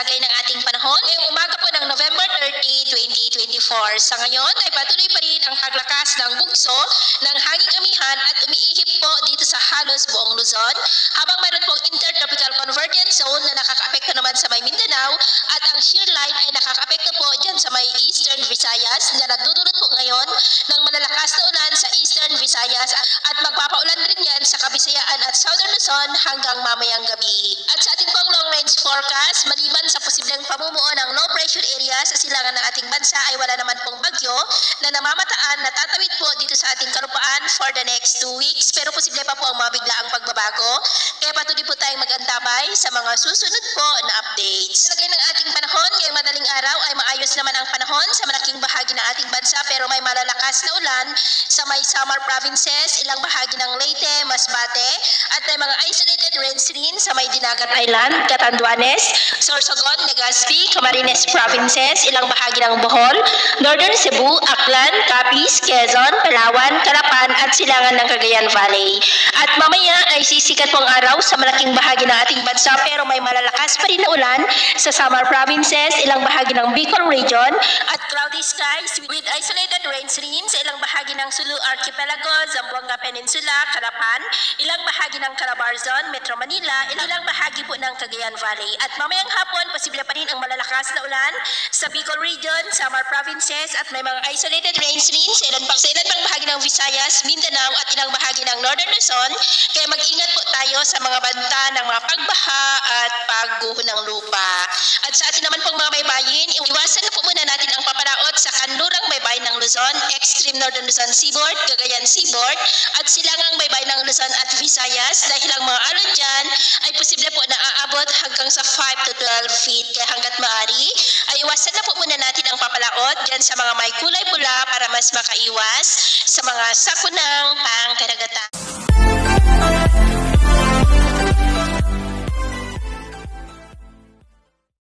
lagay ng ating panahon ngayong umaga po ng November 30, 2024. Sa ngayon ay patuloy pa rin ang paglakas ng bugso ng hanging amihan at umiihip po dito sa halos buong Luzon, habang mayroon pong intertropical convergence zone na nakakaapekto naman sa may Mindanao at ang shear line ay nakakaapekto po dyan sa may Eastern Visayas na nadudulot po ngayon ng malalakas na ulan sa Eastern Visayas at magpapaulan rin yan sa Kabisayaan at Southern Luzon hanggang mamayang gabi. At sa ating pong long range forecast, maliban sa posibleng pamumuo ng low pressure area sa silangan ng ating bansa ay wala naman pong bagyo na namamataan na tatawid po dito sa ating kalupaan for the next 2 weeks, pero posible pa po ang mabiglaang pagbabago. Kaya patuloy po tayong mag-antabay sa mga susunod po na updates. Lagay ng ating panahon ngayong madaling araw ay maayos naman ang panahon sa malaking bahagi ng ating bansa, pero may malalakas na ulan sa may Samar provinces, ilang bahagi ng Leyte, Masbate, at may mga isolated rains rin sa may Dinagat Island, Catanduanes, Sorsogon, Legazpi, Camarines provinces, ilang bahagi ng Bohol, Northern Cebu, Aklan, Capiz, Quezon, Palawan, Carapan at silangan ng Cagayan Valley. At mamaya ay sisikat pong araw sa malaking bahagi ng ating bansa, pero may malalakas pa rin na ulan sa Samar provinces, ilang bahagi ng Bicol region at cloudy skies with isolated rains rin sa ilang bahagi ng Sulu Archipelago, Zamboanga Peninsula, Carapan, ilang bahagi ng Calabarzon, Metro Manila, ilang bahagi po ng Cagayan Valley. At mamayang hapon, posible pa rin ang malalakas na ulan sa Bicol region, Samar provinces at may mga isolated rains rin sa ilan pang bahagi ng Visayas, Mindanao at ilang bahagi ng Northern Luzon. Kaya mag-ingat po tayo sa mga banta ng mga pagbaha at pagguho ng lupa. At sa atin naman pong mga baybayin, iwasan na po muna natin ang paparaot sa kanlurang baybayin ng Luzon, extreme Northern Luzon Seaboard, Cagayan Seaboard at silangang baybayin ng Luzon at Visayas dahil ang mga alon dyan ay posible po na aabot hanggang sa 5 to 12 feet. Kaya hanggat maaari ay iwasan na po muna natin ang papalaot dyan sa mga may kulay pula para mas makaiwas sa mga sakunang pangkaragatan.